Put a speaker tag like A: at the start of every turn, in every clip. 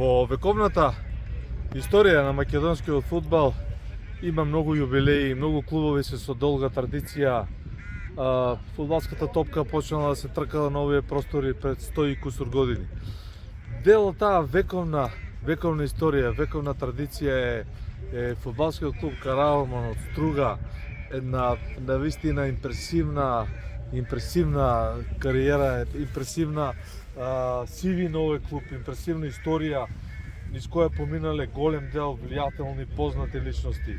A: Во вековната историја на македонскиот фудбал има многу јубилеи, многу клубови се со долга традиција. Фудбалската топка почнала да се тркала на овие простори пред 100 и кусур години. Дел од таа вековна историја, вековна традиција е фудбалскиот клуб Караорман од Струга, една навистина импресивна кариера, импресивна сивина овој клуб, импресивна историја низ која поминале голем дел влијателни познати личности.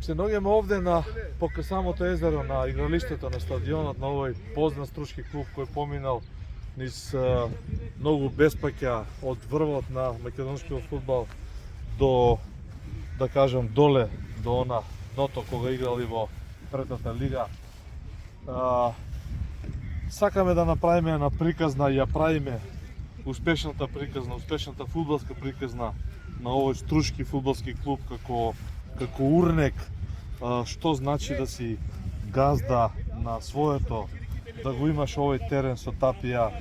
A: Се наоѓаме овде покрај самото езеро, на игралиштето, на стадионот на овој познат струшки клуб кој поминал низ многу беспаќа од врвот на македонскиот фудбал до, да кажам, доле до дното кога играли во претната лига. Сакаме да направиме една приказна, ја правиме успешната приказна, успешната фудбалска приказна на овој струшки фудбалски клуб како урнек, што значи да си газда на своето, да го имаш овој терен со тапија,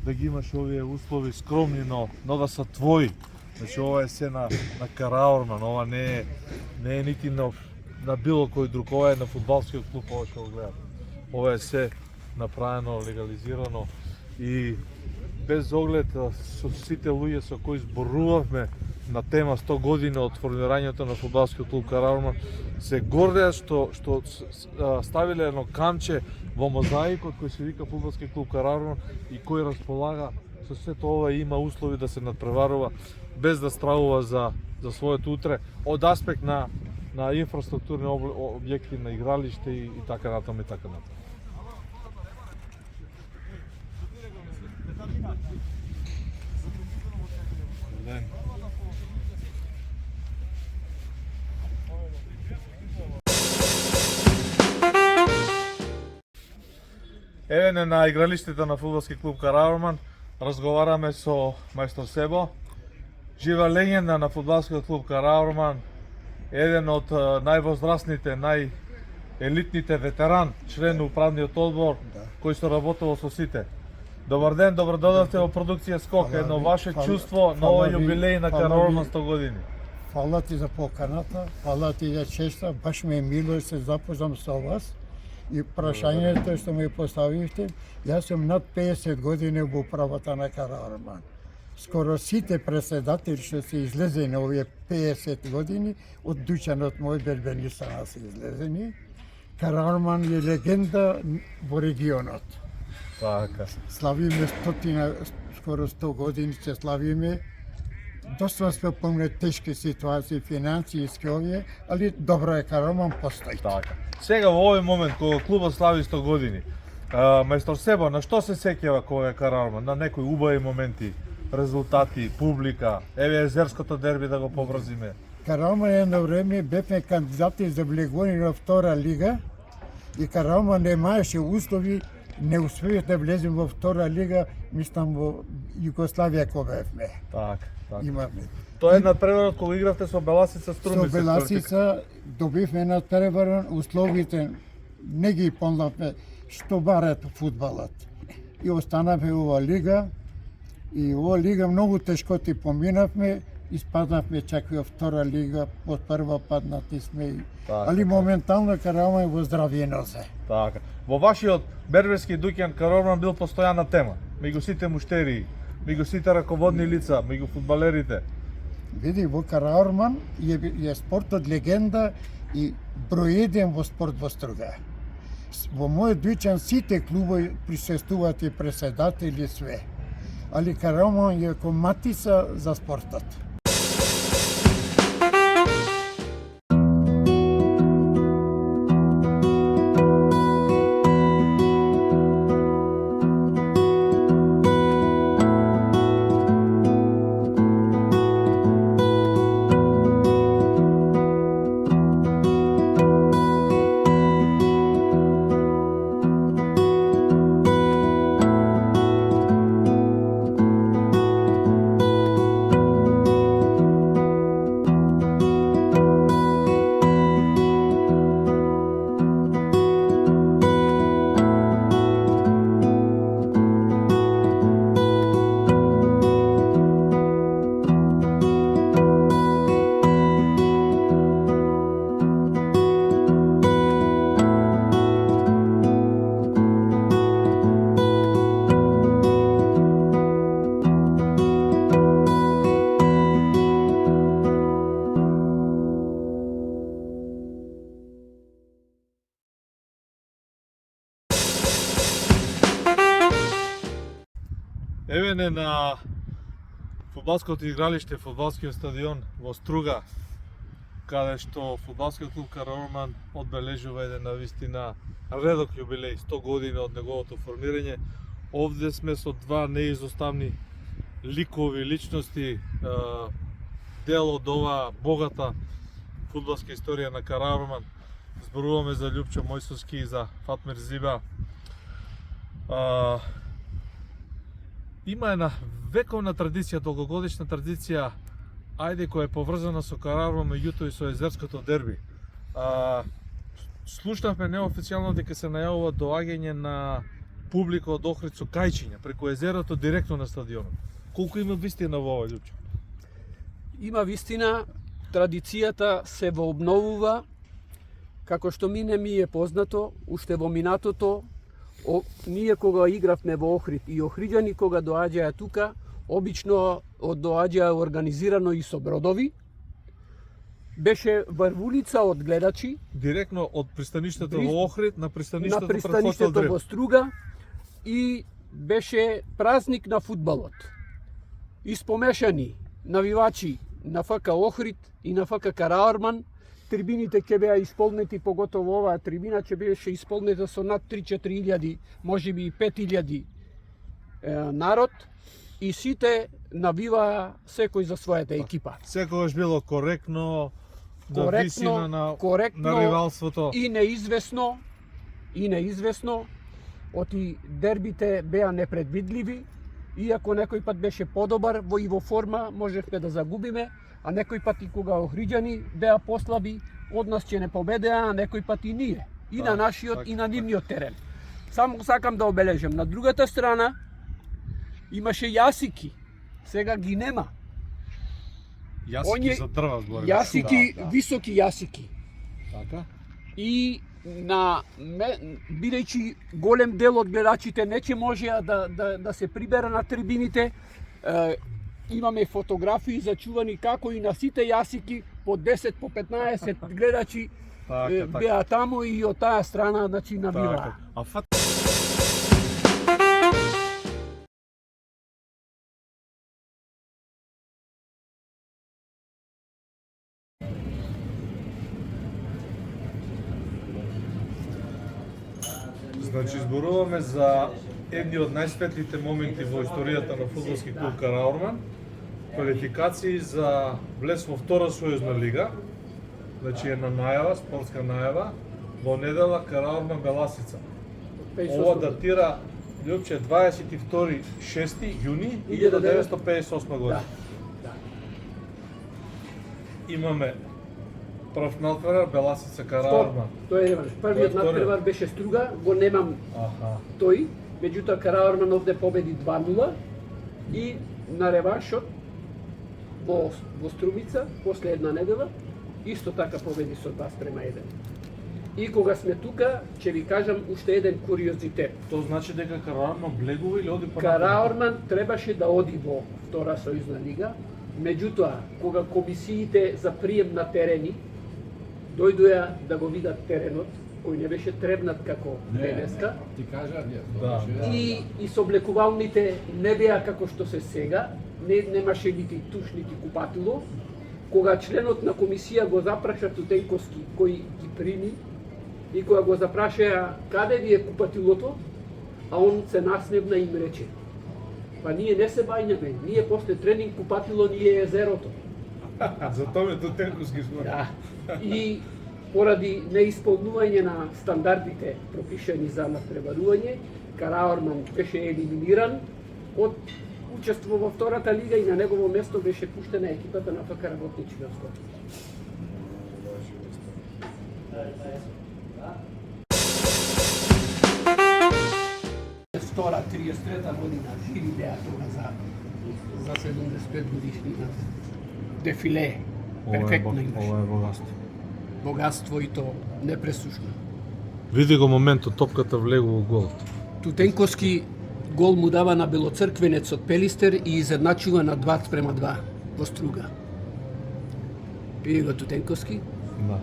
A: да ги имаш овие услови скромни, но да се твои. Значи ова е се на Караорман, ова не е нити на било кој друг, ова е на фудбалскиот клуб, ова што го гледат. Ова е се направено, легализирано и без оглед со сите луѓе со кои зборувавме на тема 100 години од формирањето на фудбалскиот клуб Караорман, се гордеа што ставиле едно камче во мозаикот кој се вика фудбалски клуб Караорман и кој располага со сето ова и има услови да се надпреварува без да стравува за своето утре од аспект на инфраструктурни објекти, на игралиште и така натаму и така натаму. Еве на игралиштето на фудбалски клуб Караорман разговараме со мајстор Себо, жива легенда на фудбалскиот клуб Караорман, еден од највозрастните, најелитните ветеран, член на управниот одбор, кој што работел со сите. Добар ден, добро дојдовте во продукција Скок, едно ваше чувство на овој јубилеј на Караорман 100 години.
B: Фала ти за поканата, фала ти за честа, баш ми е мило да се запознам со вас. И прашањето што ми поставивте, јас сум над 50 години во управата на Караорман. Скоро сите председатели што се излезени овие 50 години, од дуќанот мој бербенистана се излезени. Караорман е легенда во регионот.
A: Така.
B: Славиме скоро 100 години се славиме. Доста сме помне тешки ситуации, финансиски овие, али добро е Караорман постои.
A: Така. Сега во овој момент кога клубот слави 100 години, мајстор Себо, на што се сеќава кога е Караорман? На некои убави моменти, резултати, публика, еве езерското дерби да го поврзиме.
B: Караорман едно време бевме кандидати за влегување во втора лига и Караорман немаеше услови, не успеавме да влеземе во втора лига, мислам во Југославија кога бевме.
A: Така.
B: Имаме.
A: Тоа е надпреварот кога игравте со Беласица Струмица.
B: Со Беласица добивме надпревар, условите не ги помнавме што барат фудбалот. И останавме ова лига и ова лига многу тешкоти поминавме, испаднавме чак и во втора лига, од прва паднати сме. Али моментално Караорман во здравје нозе.
A: Така. Во вашиот берберски дуќан Караорман бил постојана тема. Меѓу сите муштерии, меѓу сите раководни лица, меѓу фудбалерите.
B: Види, во Караорман е спортот легенда и број 1 во спорт во Струга. Во мојот дуќан сите клубови присуствуваат и председатели све. Али Караорман е ко матица за спортот.
A: мене на фудбалското игралиште, фудбалскиот стадион во Струга, каде што фудбалскиот клуб Караорман одбележува еден навистина редок јубилеј, 100 години од неговото формирање. Овде сме со два неизоставни ликови личности, дел од оваа богата фудбалска историја на Караорман. Зборуваме за Љупчо Мојсовски и за Фатмир Зиба. Има една вековна традиција, долгогодишна традиција, ајде, која е поврзана со Караорман, меѓутоа и со езерското дерби. Слушнавме неофицијално дека се најавува доаѓање на публика од Охрид со кајчиња преку езерото директно на стадионот. Колку има вистина во ова, Љупчо?
C: Има вистина, традицијата се вообновува, како што мине ми е познато, уште во минатото, ние кога игравме во Охрид и охриѓани кога доаѓаја тука, обично доаѓаја организирано и со бродови. Беше врвулица од гледачи.
A: Директно од пристаништето во Охрид на пристаништето
C: во Струга и беше празник на фудбалот. Испомешани навивачи на ФК Охрид и на ФК Караорман. Трибините ќе беа исполнети, поготово оваа трибина ќе беше исполнета со над 3-4 илјади, можеби и 5 илјади народ, и сите навиваа секој за својата екипа.
A: Секогаш било коректно, на висина на ривалството.
C: И неизвестно, оти дербите беа непредвидливи, иако некој пат беше подобар и во форма, можевме да загубиме, а некој пат и кога охриѓани беа послаби, од нас ќе не победеа, а некој пат и ние. И на нашиот, и на нивниот терен. Само сакам да обележам, на другата страна имаше јасики, сега ги нема.
A: Јасики за дрва зборим.
C: Јасики, високи јасики.
A: Така?
C: И бидејќи голем дел од гледачите не ќе можеа да се прибера на трибините, имаме фотографии зачувани како и на сите јасики по 10, по 15 гледачи беа таму и од таа страна, значи, навиваа.
A: Значи, зборуваме за едни од најсветлите моменти во историјата на фудбалски клуб Караорман. Квалификации за влез во втора сојузна лига. Значи, една најава, спортска најава. Во недела Караорман Беласица. Ова датира, Љупче, 22.6. јуни 1958 година. Имаме прв надпревар Беласица Караорман.
C: Тој е првиот надпревар беше Струга, го немам тој, меѓутоа Караорман овде победи 2-0 и на реваншот во Струмица после една недела исто така победи со 2-1. И кога сме тука, ќе ви кажам уште еден куриозитет.
A: Тоа значи дека Караорман влегува или оди понатаму?
C: Караорман требаше да оди во втора сојузна лига, меѓутоа кога комисиите за прием на терени дојдоа да го видат теренот, кој не беше требнат како денеска.
D: Ти кажа,
C: И соблекувалните не беа како што се сега, немаше нити туш, нити купатило. Кога членот на комисија го запраша Тутенковски, кој ги прими, и кога го запрашаја каде ви е купатилото, а он се наснебна и им рече: па ние не се бајњаме, ние после тренинг купатило ни е езерото.
A: За тоа Тутенковски збори.
C: Да. И поради неисполнување на стандардите пропишани за надпреварување, Караорман беше елиминиран од учество во втората лига и на негово место беше пуштена екипата на ФК Работнички од Скопје. Втора 33-та година живи беа тога за 75 годишнина. Дефиле, перфектно имаше.
A: Ова е богатство.
C: Богатство и то непресушно.
A: Види го моментот, топката влегува во голот.
C: Тутенковски гол му дава на белоцрквенец од Пелистер и изедначува на 2-2 во Струга. Пие го Тутенковски.
A: Да.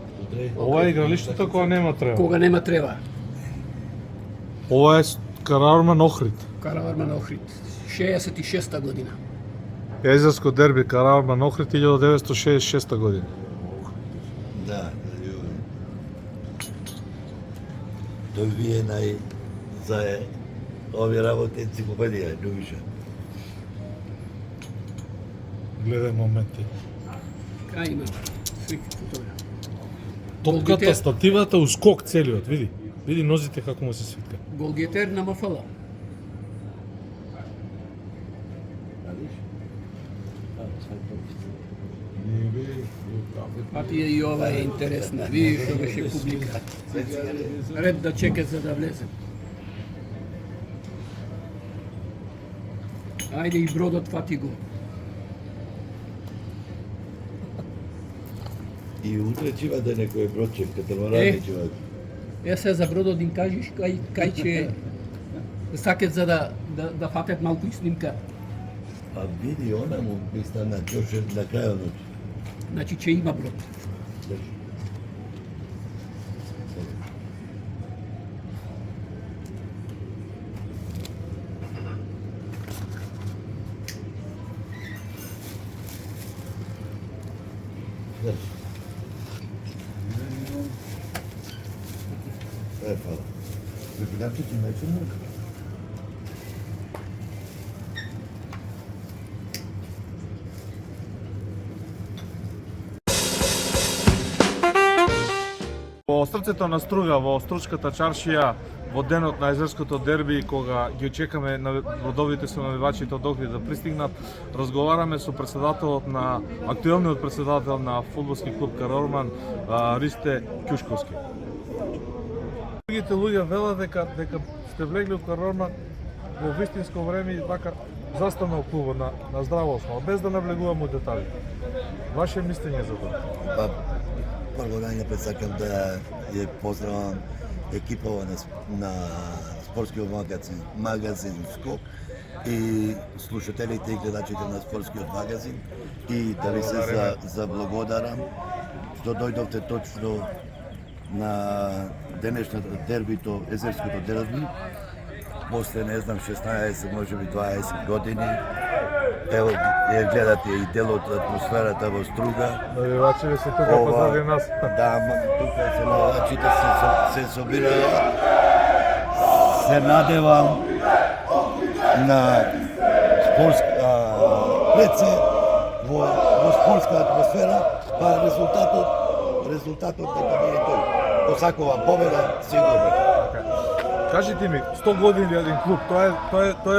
A: Ова е игралиштето кога нема трева.
C: Кога нема трева.
A: Ова е Караорман Охрид.
C: Караорман Охрид. 66 година.
A: Езерско дерби Караорман Охрид 1966 година.
D: Да, тој ви е за овие работи енциклопедија, Любиша.
A: Гледај моменти.
C: Кај има сликите тоа.
A: Топката,
C: Голгетер.
A: стативата, ускок целиот, види. Види нозите како му се свитка.
C: Голгетер на МФЛ. Патија и ова е интересна. Види што беше публика. Ред да чека за да влезе. Ајде и бродот фати го.
D: И утре ќе имате некој бродчек, катамарани ќе имате.
C: Се за бродот им кажеш кај ќе сакат за да фатат малку и снимка.
D: А види, она му би стана ќоше на крајот.
C: Значи ќе има брод.
D: Фала. Преподавате ти мечено?
A: Во срцето на Струга, во Стручката чаршија, во денот на Езерското дерби, кога ги очекаме на бродовите сонавивачите од Охрид да пристигнат, разговараме со председателот на актуелниот председател на фудбалски клуб Караорман, Ристе Ќушковски. Другите луѓе велат дека сте влегли во Караорман во вистинско време и вака застанал клубот на здраво основа, без да навлегуваме во детали. Ваше мислење за тоа?
D: Па, прво најнапред сакам да ја поздравам екипава на спортскиот магазин Скок и слушателите и гледачите на спортскиот магазин и да ви се заблагодарам што дојдовте точно на денешното дербито, Езерското дерби, после не знам 16, може би 20 години. Ево ја гледате и делот атмосферата во Струга.
A: Навивачите се тука позади нас.
D: Да, тука се навивачите се собираат. Се надевам на спортска преце во спортска атмосфера, па резултатот дека не е тој. Посакувам победа, сигурно.
A: Кажете ми, 100 години еден клуб, тоа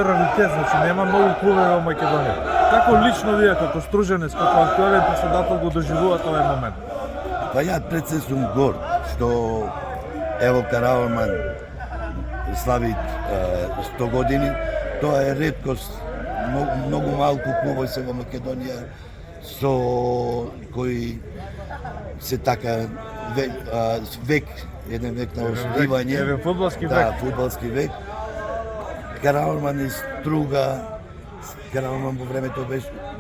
A: е раритет, значи нема многу клубови во Македонија. Како лично вие, како струженец, како актуелен председател го доживувате овој момент?
D: Па ја пред се сум горд што ево Караорман слави 100 години. Тоа е реткост. Многу малку клубови се во Македонија со кои се така век, еден век на освојување.
A: Еден фудбалски век.
D: Да, фудбалски век. Караорман и Струга. Караорман во времето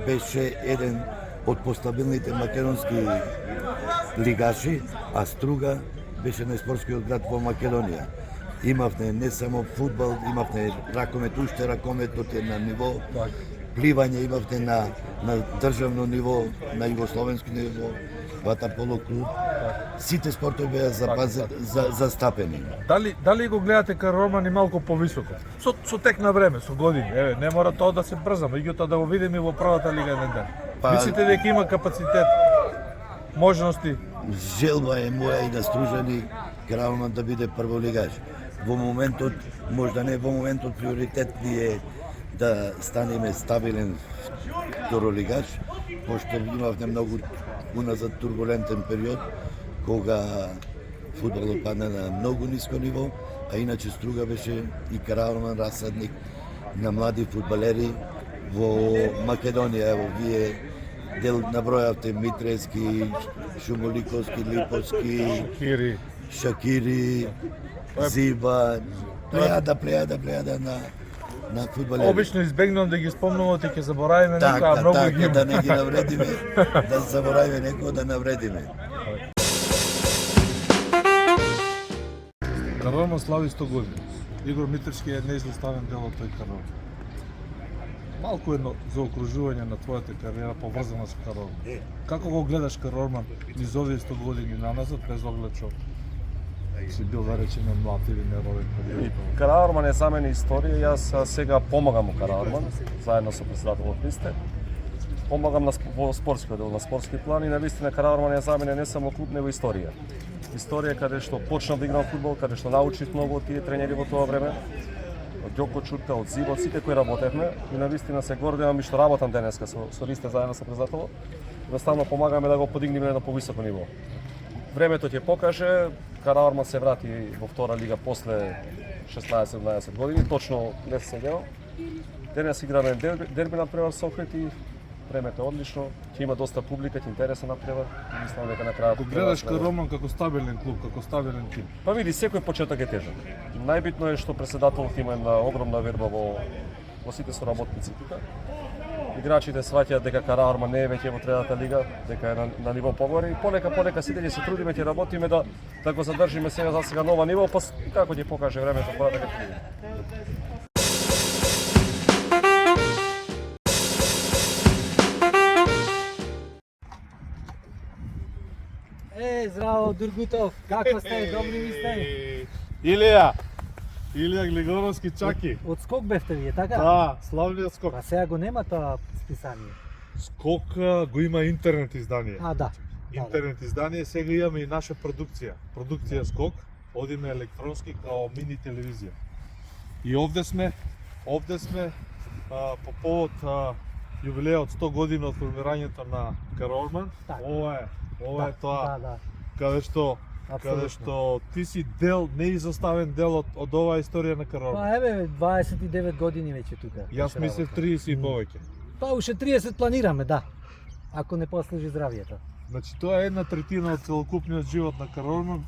D: беше еден од постабилните македонски лигаши, а Струга беше најспортскиот град во Македонија. Имавме не само фудбал, имавме ракомет, уште ракометот е на ниво, пливање имавте на државно ниво, на југословенско ниво, ватаполо клуб. Сите спортови беа застапени.
A: Дали го гледате Караорман и малку повисоко? Со тек на време, со години. Еве, не мора тоа да се брза, меѓутоа да го видиме во првата лига еден ден. Мислите дека има капацитет, можности?
D: Желба е моја и на Стружани Караорман да биде прволигаш. Во моментот, можда не во моментот, приоритет ни е да станеме стабилен второлигаш, пошто имавме многу уназад турбулентен период, кога фудбалот падна на многу ниско ниво, а иначе Струга беше и Караорман расадник на млади фудбалери во Македонија. Ево, вие дел набројавте Митрески, Шумоликовски, Липовски, Шакири, Зиба, плејада на фудбалери.
A: Обично избегнувам да ги спомнувате, ќе заборавиме некоја, а многу ги има.
D: Да не ги навредиме, да заборавиме некој да навредиме.
A: Караорман слави 100 години. Игор Митревски е неизоставен дел од тој Караорман. Малку едно заокружување на твојата кариера поврзана со Карорман. Како го гледаш Карорман низ овие 100 години наназад, без оглед што си бил, да речеме, млад или нероден?
E: Караорман е за мене историја. Јас сега помагам у Караорман, заедно со председателот Листе. Помагам во спортскиот дел, на спортски план и навистина Караорман е за мене не само клуб, него историја. Историја каде што почнав да играм фудбал, каде што научив многу од тие тренери во тоа време. Од Ѓоко Чурка, од Зиво, од сите кои работевме и навистина се гордевам и што работам денеска со Листе заедно со председателот. Едноставно помагаме да го подигнеме на едно повисоко ниво. Времето ќе покаже, Караорман се врати во втора лига после 16-17 години, точно не се сеќавам. Денес играме дерби на Превар со Охрид и времето е одлично, ќе има доста публика, ќе интересен на Превар и мислам дека на крајот.
A: Го гледаш Карорман како стабилен клуб, како стабилен тим?
E: Па види, секој почеток е тежок. Најбитно е што председателот има една огромна верба во сите соработници тука. Играчите сваќаат дека Караорман не е веќе во третата лига, дека е на ниво погоре и полека сите ќе се трудиме, ќе работиме да го задржиме сега за сега нова ниво, па како ќе покаже времето понатака ќе видиме.
F: Здраво, Дургутов, како сте? Добри ми сте?
A: Илија Глигоровски Чаки.
F: Од скок бевте вие, така?
A: Да, славниот скок.
F: Па сега го нема тоа списание.
A: Скок го има интернет издание.
F: Да.
A: Интернет издание, сега имаме и наша продукција. Продукција Скок, одиме електронски као мини телевизија. И овде сме по повод јубилеот 100 години од формирањето на Карорман.
F: Така.
A: Ова е тоа.
F: Да.
A: Каде што ти си дел, неизоставен дел од оваа историја на Карорман.
F: Па еве 29 години веќе тука.
A: Јас мислев 30 и повеќе.
F: Па уште 30 планираме, да. Ако не послужи здравието.
A: Значи тоа е една третина од целокупниот живот на Карорман.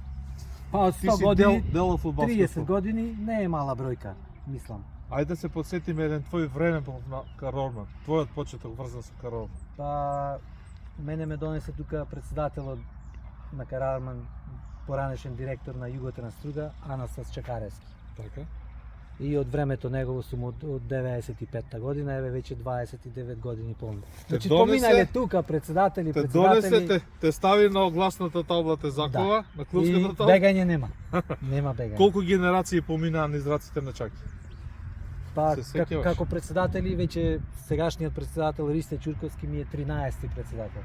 F: Па од
A: Ти
F: 100
A: си
F: години,
A: дел од фудбалскиот
F: 30
A: клуб.
F: години не е мала бројка, мислам.
A: Ајде да се подсетиме еден твој време на Карорман. Твојот почеток врзан со Карорман.
F: Па мене ме донесе тука председателот на Карорман, поранешен директор на Југотрансструга, Анастас Чекаревски.
A: Така.
F: И од времето негово сум од 95-та година, еве веќе 29 години полни. Значи поминале тука председатели.
A: Те донесе, те стави на огласната табла, те закова, на клубската
F: И
A: табла.
F: бегање нема. Нема бегање.
A: Колку генерации поминаа низ раците на Чаки?
F: Па
A: се сеќаваш?
F: како председатели веќе сегашниот председател Ристе Чурковски ми е 13-ти председател.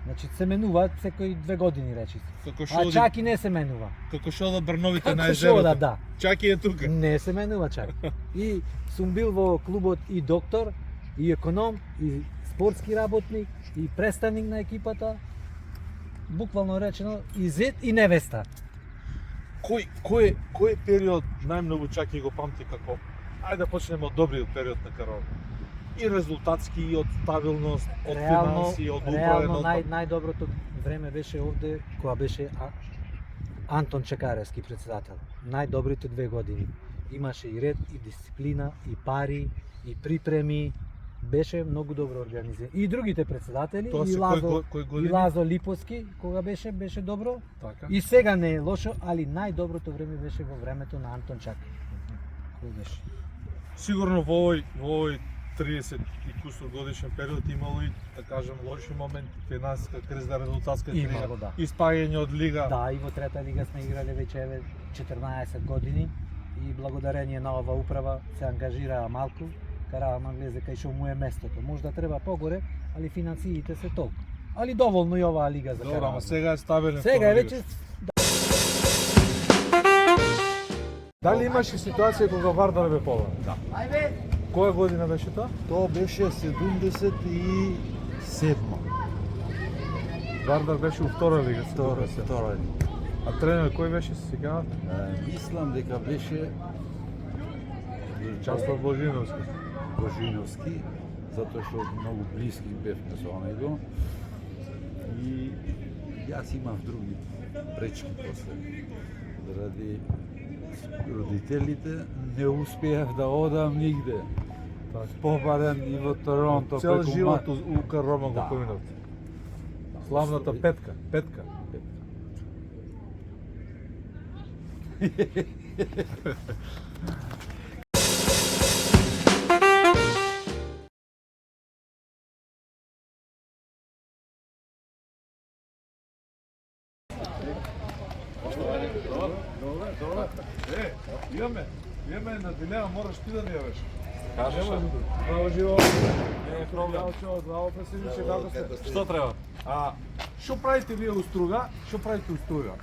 F: Значи се менува секои 2 години речи.
A: Како
F: А
A: шо
F: Чаки не се менува.
A: како шо да брновите на
F: Како шо
A: езерото.
F: да.
A: Чаки е тука.
F: Не се менува Чаки. И сум бил во клубот и доктор, и економ, и спортски работник, и представник на екипата. Буквално речено и зет и невеста.
A: Кој период најмногу Чаки го памти како? Ајде да почнеме од добриот период на Карорман. И резултатски, и од стабилност, од финанси, од управен
F: реално
A: одбор.
F: најдоброто време беше овде кога беше Антон Чекаревски председател. Најдобрите 2 години. Имаше и ред, и дисциплина, и пари, и припреми. Беше многу добро организирано. И другите председатели,
A: Тоа
F: и
A: се
F: Лазо,
A: кој
F: и
A: години?
F: Лазо Липовски, кога беше добро.
A: Така.
F: И сега не е лошо, али најдоброто време беше во времето на Антон Чаки. Кој беше?
A: Сигурно во овој 30 и кусур годишен период имало и, да кажем, лоши моменти, финансиска криза, резултатска криза,
F: Имало, да.
A: испаѓање од лига.
F: Да, и во трета лига сме играле веќе еве 14 години и благодарение на ова управа се ангажираа малку. Караорман влезе кај што му е местото. Можда треба погоре, али финансиите се толку. Али доволно и оваа лига за
A: Добро, ама
F: Караорман.
A: сега е стабилен.
F: Сега е
A: втора
F: веќе
A: лига. Дали имаше ситуација кога Вардар бе победен? Да. Која година беше тоа?
G: Тоа беше 77.
A: Вардар беше у втора лига.
G: Втора.
A: А тренер кој беше се сеќавате?
G: Мислам дека беше
A: Часто Божиновски.
G: Божиновски, затоа што многу блиски бевме со него. И јас имав други пречки после. Заради родителите не успеав да одам нигде. Побарен и во Торонто.
A: Цел
G: преку
A: живот у Карорман го
G: Да.
A: поминавте. Славната петка. Добре. Имаме една дилема, мораш ти да ни јавиш.
E: Кажеш ли?
A: Браво, живо.
E: Не е проблем.
A: Здраво, преседниче, како сте?
E: Што треба?
A: Што правите вие у Струга? Што правите у Струга?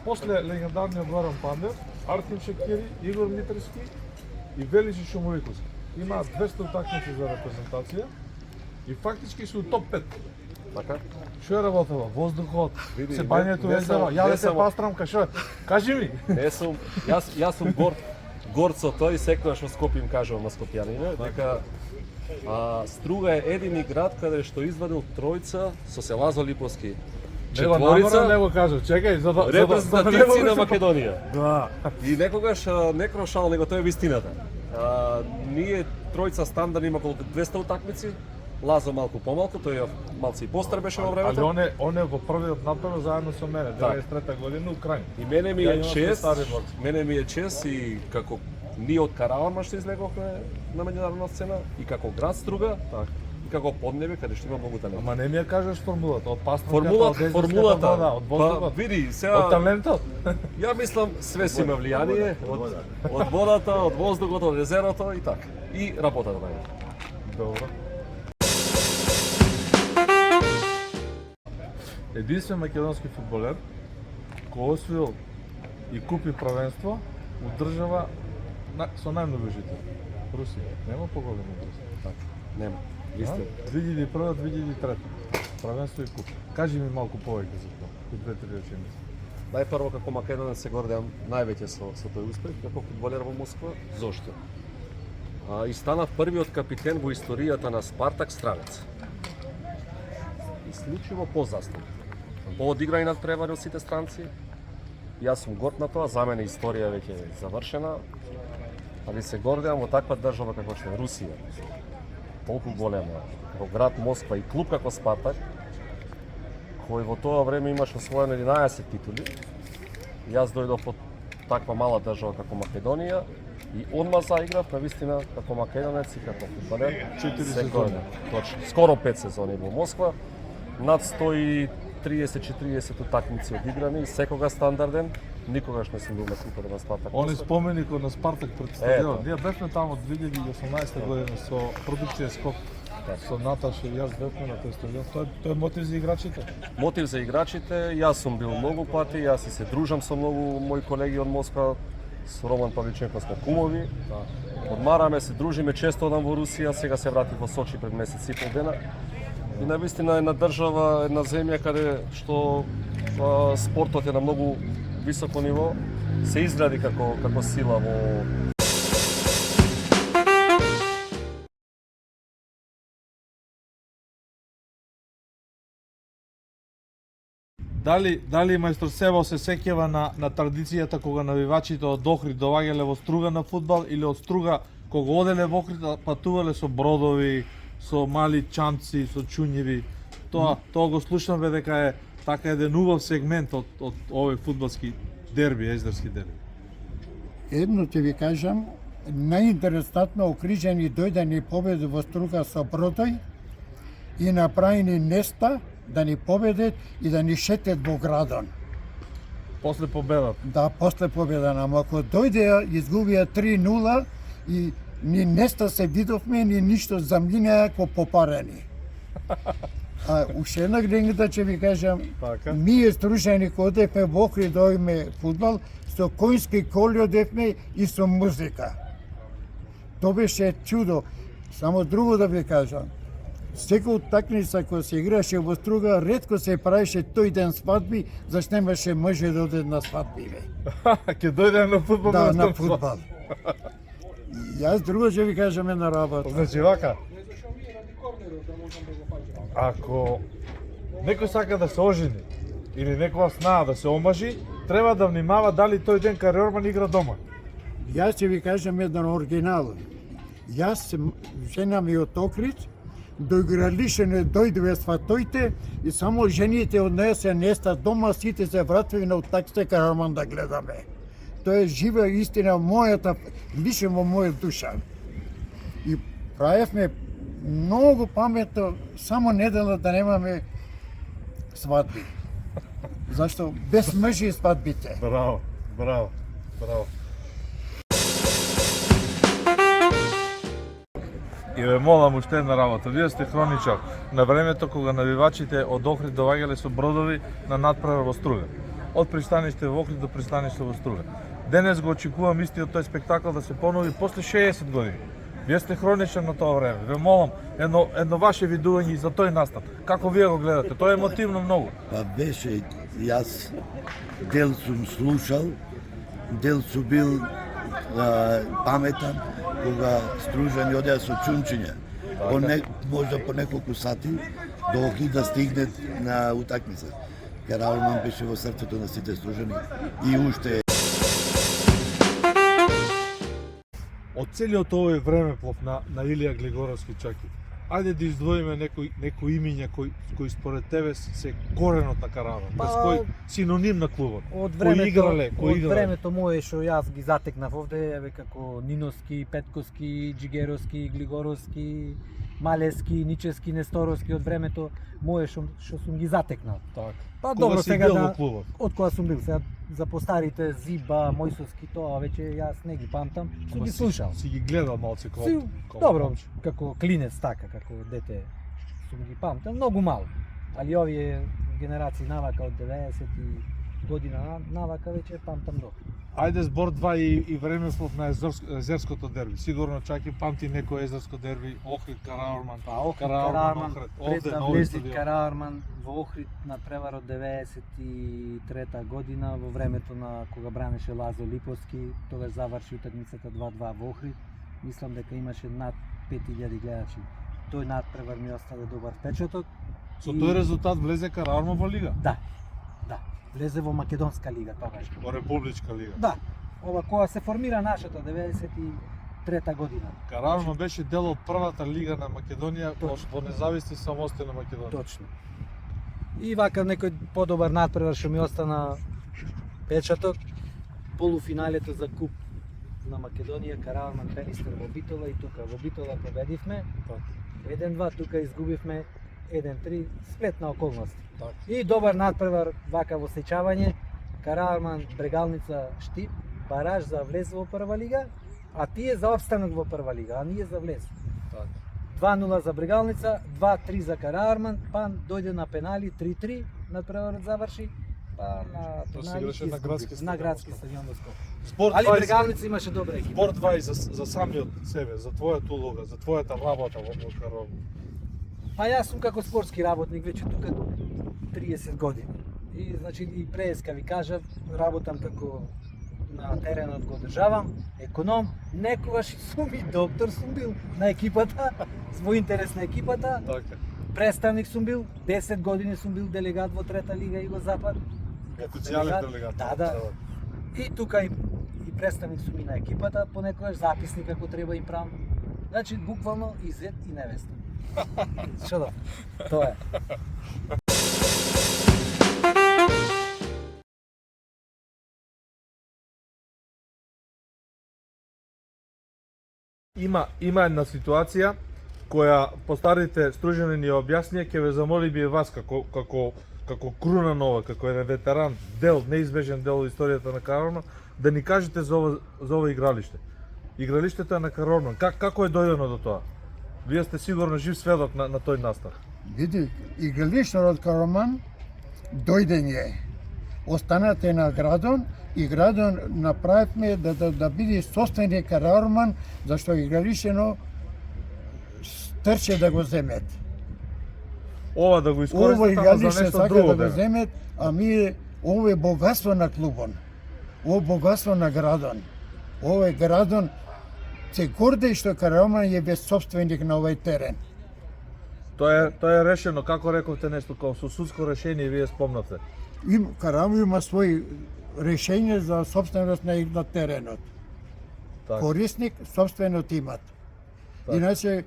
A: После легендарниот Горан Пандер, Артем Шекери, Игор Митревски и Величи Шумовиковски. Имаат 200 утакмици за репрезентација и фактички се у топ 5.
E: Така?
A: Што е работела? Воздухот,
E: Види,
A: се бањето
E: не
A: езеро,
E: само- не
A: јадете
E: само-
A: пастрамка, што е? Кажи ми!
E: Не сум, јас сум горд со тој, секогаш во Скопје им кажувам на скопјанине, дека Струга е едини град каде што извадил тројца со се Лазо Липовски.
A: Него намерно не
E: Четворица
A: го кажав, чекај, за да
E: репрезентативци на Македонија.
A: Да.
E: И некогаш не крошал, него тоа е вистината. Ние тројца стандard има околу 200 утакмици, Лазо малку помалку, тој малци и постар беше во
A: Али
E: времето.
A: он е во првиот напор заедно со мене, 93-та година, Украина.
E: И мене ми
A: Ја
E: е
A: имам
E: чест,
A: стари борци.
E: мене ми е чест и како ние од Караварма што излеговме на меѓународна сцена и како град Струга, и како Поднебе каде што има многу талент.
A: Ама не ми ја кажеш формулата, од пастрамката, од езерската вода,
E: Формулата,
A: од воздухот,
E: види,
A: од
E: сега
A: талентот.
E: ја мислам све си има влијание од водата, од воздухот, од езерото и така. И работата најде.
A: Добро. Единствен македонски фудбалер кој освоил и купи правенство у држава со најмногу жители. Русија. Нема поголема од Русија.
E: Така, нема. Истина.
A: 2001-2003. Правенство и куп. Кажи ми малку повеќе за тоа. У 2-3 реченица.
E: Најпрво како македонец се гордеам највеќе со тој успех како фудбалер во Москва. Зошто? И станав првиот капитен во историјата на Спартак Стравец. Исклучиво по заслуга. По одиграње надпревари од сите странци. Јас сум горд на тоа, за мене историја веќе е завршена. Али се гордеам во таква држава како што е Русија. Толку голема, како град Москва и клуб како Спартак, кој во тоа време имаше освоено 11 титули. Јас дојдов од таква мала држава како Македонија и одма заиграв на вистина како македонец и како фудбалер.
A: 4
E: Се
A: сезони.
E: гордам. Точно. Скоро 5 сезони во Москва. Над 130-40 утакмици одиграни, секога стандарден. Никогаш не сум бил на купата на Спартак.
A: Они споменикот на Спартак представува.
E: Ето.
A: Ние бевме таму 2018 година со продукција Скоп. Со Наташа и јас бевме на тој стадион. Тоа е мотив за играчите.
E: Мотив за играчите, јас сум бил многу пати, јас и се дружам со многу мои колеги од Москва, со Роман Павличенко сме кумови. Одмараме се, дружиме, често одам во Русија, сега се вратив во Сочи пред месец и пол дена. И навистина една држава, една земја каде што спортот е на многу високо ниво, се изгради како сила во
A: Дали мајстор Себо се сеќава на традицијата кога навивачите од Охрид доаѓале во Струга на фудбал или од Струга кога оделе во Охрид патувале со бродови, со мали чамци, со чуњеви. Тоа го слушаме дека е така еден убав сегмент од овој фудбалски дерби, езерски дерби.
B: Едно ќе ви кажам, најинтересантно окрижени дојде ни победи во Струга со бродој и направени неста да ни победат и да ни шетат во градон.
A: После победата.
B: Да, после победа, ама ако дојде изгубија 3-0 и ни неста се видовме, ни ништо замлина како попарени. А уште една гренката ќе ви кажам,
A: Така.
B: ние струшени кога одевме во Охрид да одиме фудбал, со коњски коли одевме и со музика. Тоа беше чудо. Само друго да ви кажам. Секоја утакмица која се играше во Струга, ретко се правеше тој ден свадби, зашто немаше мъже да одат на свадби.
A: Ќе дојде на фудбал.
B: Да, на фудбал. И јас друго ќе ви кажам една работа.
A: Значи вака. Ако некој сака да се ожени или некоја снаа да се омажи, треба да внимава дали тој ден Кариорман игра дома.
B: Јас ќе ви кажам еден оригинал. Јас жена ми од Охрид, до игралище дојдове сватојте и само жените од неја се неста дома, сите се вратили на утакмица Кариорман да гледаме. Тоа е жива истина мојата, лично во моја душа. И правевме многу паметно, само недела да немаме свадби. Зашто без мъжи сватбите.
A: Браво, браво, браво. И ве молам уште една работа. Вие сте хроничар на времето кога навивачите од Охрид доаѓале со бродови на надпревар во Струга. Од пристаниште во Охрид до пристаниште во Струга. Денес го очекувам истиот тој спектакл да се понови после 60 години. Вие сте хроничар на тоа време. Ве молам едно ваше видување за тој настан. Како вие го гледате? Тоа е емотивно многу.
D: Па беше, јас дел сум слушал, дел сум бил паметан, кога Стружани одеа со чунчиња. Можда по неколку сати до Охрид да стигне на утакмица. Караурман беше во срцето на сите Стружани и уште
A: Од целиот овој времеплов на Илија Глигоровски Чаки, ајде да издвоиме некои имиња кои според тебе се коренот на Караурман, без кој синоним на клубот. Кои играле,
F: од времето мое што јас ги затекнав овде, еве како Ниновски, Петковски, Джигеровски, Глигоровски, Малески, Ничевски, Несторовски, од времето мое што сум ги затекнал.
A: Так.
F: Па
A: Кога
F: добро
A: си
F: сега
A: бил
F: да
A: во клубот?
F: од кога сум бил сега за постарите Зиба, Мојсовски, тоа веќе јас не ги памтам, сум ги слушал.
A: Си ги гледал малце
F: Си, добро, како клинец така, како дете сум ги памтам, многу мало. Али овие генерации навака од 90 година навака веќе памтам добро.
A: Ајде збор 2 и времеплов на езерското дерби. Сигурно Чаки памти некој езерско дерби, Охрид, Караурман.
F: Па Охрид, Караурман,
A: овде
F: пред да
A: на овој
F: влезе
A: стадион.
F: Караурман во Охрид на превар од 93-та година во времето на кога бранеше Лазо Липовски, тогаш заврши утакмицата 2-2 во Охрид. Мислам дека имаше над 5000 гледачи. Тој надпревар ми остави добар впечаток.
A: Со тој резултат влезе Караурман во лига,
F: Да. Влезе во Македонска лига тогаш.
A: во Републичка лига.
F: Да. Ова кога се формира нашата 93-та година.
A: Караурман беше дел од првата лига на Македонија во независна самостојна Македонија.
F: Точно. И вака некој подобар надпревар што ми остана печаток, полуфиналето за куп на Македонија, Караурман Пенистер во Битола и тука во Битола победивме. 1-2, тука изгубивме 1-3, сплетна околност. И добар надпревар вака во сеќавање, Караурман Брегалница Штип, бараж за влез во прва лига, а тие за опстанок во прва лига, а ние за влез. 2-0 за Брегалница, 2-3 за Караурман, па дојде на пенали 3-3, надпреварот заврши, па на
A: Тоа се
F: пенали
A: играше на градски стадион.
F: на градски стадион во Скопје.
A: Спорт
F: Али
A: 20
F: Брегалница имаше добра екипа.
A: Спорт 2 и за самиот себе, за твојата улога, за твојата работа во Караурман.
F: Па јас сум како спортски работник веќе тука 30 години. И значи и преска ви кажав, работам како на теренот го одржавам, економ, некогаш сум и доктор сум бил на екипата, во интерес на екипата.
A: Така.
F: Представник сум бил, 10 години сум бил делегат во трета лига Югозапад.
A: Официјален делегат.
F: Да. И тука и представник сум и на екипата, понекогаш записник ако треба им правам. Значи буквално и зет и невеста. Што да? Тоа е.
A: Има една ситуација која постарите Стружани ни објаснија, ќе ве замолим и вас како круна нова, како еден ветеран, неизбежен дел од историјата на Караурман, да ни кажете за ова игралиште. Игралиштето е на Караурман. Како е дојдено до тоа? Вие сте сигурно жив сведок на тој настан.
B: Види, игралиштето од Караурман дојдење. Останате на градон и градон направивме да биде собствени Караурман, зашто игралиштето трче да го земет.
A: Ова да го
B: Ово
A: искористите за
B: игралиште
A: нешто
B: сака
A: друго
B: да го
A: деме.
B: земет, а ми ово е богатство на клубон. Ово богатство на градон. Ово е градон се горде што Караурман е без собственик на овој терен.
A: Тоа е решено, како рековте нешто, како со судско решение вие спомнате.
B: Караурман има свој решење за собственост на теренот.
A: Така.
B: Корисник собственот имат.
A: Така.
B: Иначе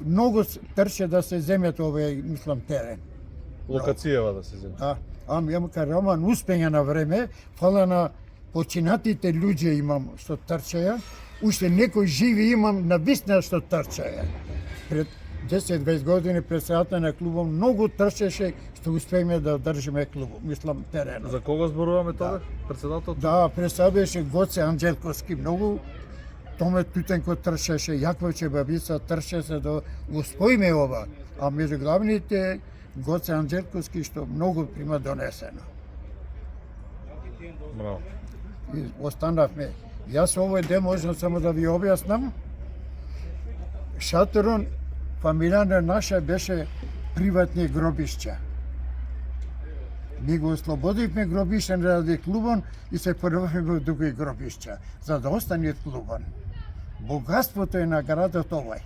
B: многу трче да се земет овој, мислам, терен.
A: Локацијава да се земе.
B: Ами Караурман успеја на време, фала на починатите луѓе имам што трчеја, уште некои живи имам на висна што трчеја. 10-20 години председател на клубот, многу трчеше што успееме да одржиме клубот, мислам теренот.
A: За кого зборуваме тоа? Председател?
B: Да, представа беше Гоце Анđelkovски, многу Томе Тутенко трчеше, Јаковче Бабица трчеше да успоиме ова, а меѓу главните Гоце Анđelkovski што многу прима донесено.
A: Браво.
B: И останавме. Јас овој ден можам само да ви објаснам. Шаторон, фамилијана наша беше приватни гробишќа. Ми го ослободивме гробишен ради клубон и се преврнавме во други гробишќа, за да остане клубон. Богатството е на градот овој.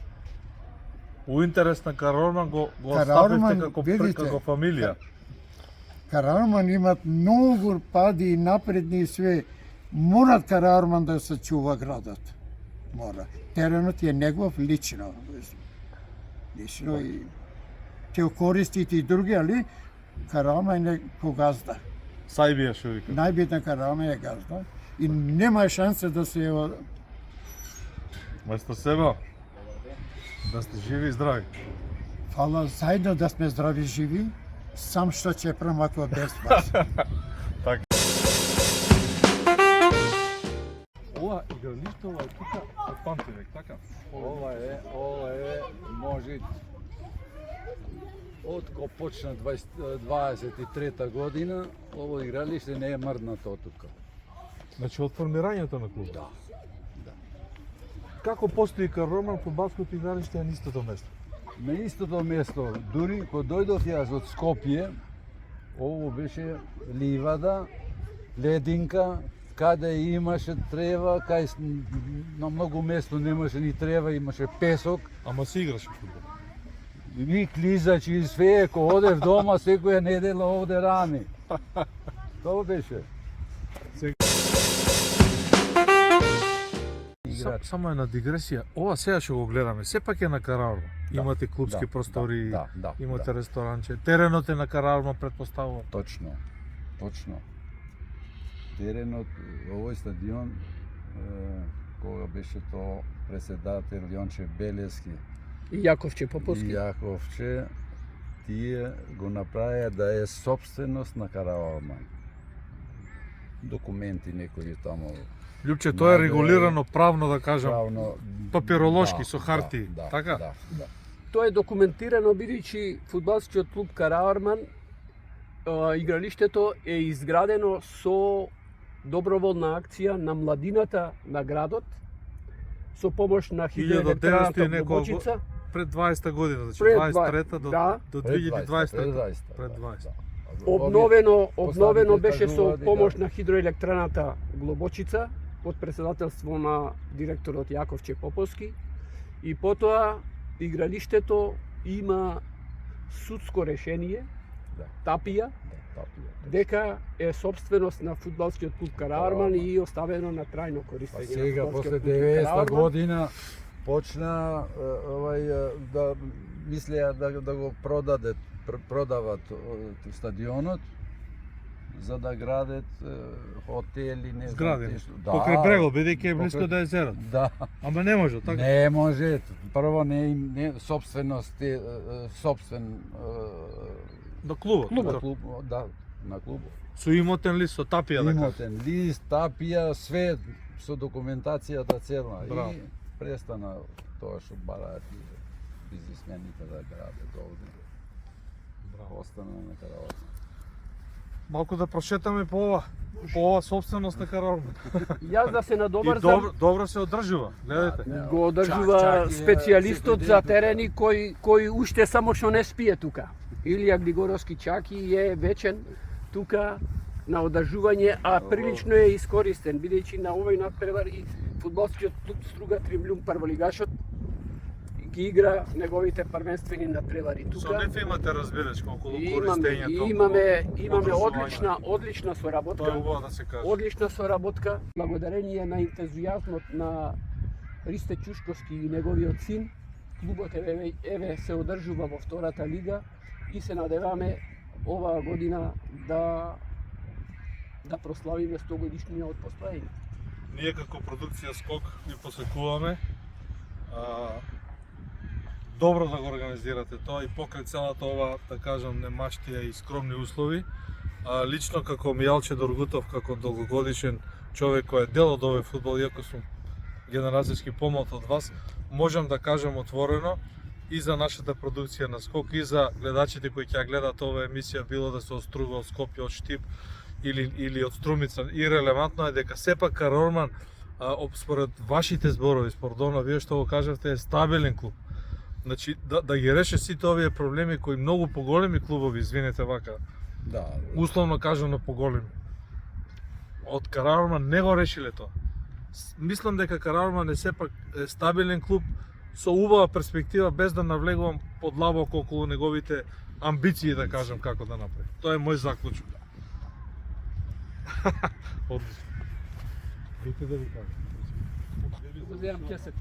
A: У интерес на Караорман го
B: Караорман,
A: оставивте
B: видите,
A: како фамилија.
B: Караорман имат многу пади и напредни и све. Морат Караорман да се чува градот. Мора. Теренот е негов лично. Лично и ќе користите и други, али Караорман е по газда.
A: Сајбија што вика.
B: Најбитна Караорман е газда. И нема шанса да се...
A: Мајстор Себа, да сте живи и здрави.
B: Фала заедно да сме здрави живи, сам што ќе промаква без вас.
A: Ова игралиште, ова е тука од памтивек, така?
G: Ова е, може од кога почна 23-та година, ово игралиште не е мрднато од тука.
A: Значи од формирањето на клубот.
G: Да.
A: Како постои Караорман, фудбалското игралиште е на истото место?
G: На истото место, дури кога дојдов јас од Скопје, ово беше ливада, лединка, каде имаше трева, кај на многу место немаше ни трева, имаше песок.
A: Ама се играше фудбал.
G: И клизачи и све, кога одев дома, секоја недела овде рани. Тоа беше.
A: Само една дигресија. Ова сега ќе го гледаме. Сепак е на Караорман.
G: Да,
A: Имате клубски
G: да,
A: простори,
G: да,
A: имате ресторанче. Теренот е на Караорман, претпоставувам.
G: Точно. Теренот, овој стадион, кога беше то председател Јонче Белески
C: И Јаковче
G: и
C: Поповски.
G: Јаковче, тие го направија да е собственост на Караорман. Документи некои таму.
A: Лјупче, тоа е регулирано правно, да кажам,
G: Правно,
A: папиролошки,
G: да,
A: со хартии,
G: да,
A: така?
G: Да.
C: Тоа е документирано бидејќи фудбалскиот клуб Караорман, игралиштето е изградено со доброволна акција на младината на градот, со помош на
A: 1900
C: хидроелектраната
A: некоја
C: Глобочица.
A: Пред 20-та година, значи
C: Пред
A: 23-та
C: да.
A: до
G: Пред
A: 2020-та.
G: 20.
A: Пред 20.
C: Обновено
G: Посланите
C: беше со
G: кажуваат дека-
C: помош на хидроелектраната Глобочица под председателство на директорот Јаковче Поповски, и потоа игралиштето има судско решение,
G: Да.
C: Тапија, дека е собственост на фудбалскиот клуб Караорман и оставено на трајно
G: Па
C: користење.
G: сега,
C: на
G: после
C: фудбалскиот клуб
G: 90-та
C: Караорман.
G: година, почна да мислеа да го продават стадионот, за да градат хотели, не
A: Згради.
G: знам што.
A: Покрај брегот, бидејќи е близко
G: покрај-
A: до езерот.
G: Да.
A: Ама не може, така?
G: Не може. Прво не собственост, собствен
A: До клубот.
G: на
A: така.
G: клуб, да, на клубот.
A: Со имотен лист, со тапија, да кажам.
G: Имотен лист, тапија, све со документацијата цела.
A: Браво.
G: И престана тоа што бараат и бизнисмените да градат овде. Браво. Остана на Караорман.
A: Малку да прошетаме по ова собственост на Караорман.
C: Јас да се
A: И
C: надобрзам,
A: добро се одржува. Гледате.
C: го одржува
G: Чак е
C: специјалистот
G: секој
C: за
G: ден
C: терени кој уште само што не спие тука. Илија Глигоровски Чаки е вечен тука на одржување, а прилично е искористен, бидејќи на овој надпревар и фудбалскиот клуб Струга Тривљум прволигашот ги игра неговите првенствени надпревари
A: Со
C: тука.
A: НФ имате разбирачка околу
C: И
A: користењето.
C: имаме
A: образување.
C: одлична соработка.
A: Тоа е убаво да се каже.
C: Одлична соработка, благодарение на ентузијазмот на Ристе Чушковски и неговиот син. Клубот еве се одржува во втората лига и се надеваме оваа година да прославиме 100 годишнина од постоење.
A: Ние како продукција Скок ви посекуваме. добро да го организирате тоа и покрај целата ова, да кажам, немаштија и скромни услови. Лично како Мијалче Доргутов, како долгогодишен човек кој е дел од овој фудбал, иако сум генерацијски помлад од вас, можам да кажам отворено и за нашата продукција на Скок и за гледачите кои ќе гледаат оваа емисија, било да се од Струга, од Скопје, од Штип или од Струмица. И релевантно е дека сепак Караорман, според вашите зборови, според оно вие што го кажавте, е стабилен клуб. Значи да ги реше сите овие проблеми кои многу поголеми клубови, извинете вака,
D: Да,
A: условно кажано поголеми. Од Караорман не го решиле тоа. Мислам дека Караорман е сепак стабилен клуб со убава перспектива, без да навлегувам подлабоко околу неговите амбиции, да кажам како да направи. Тоа е мој заклучок. Одлично. Дайте да ви кажам.
C: Uzemam 10.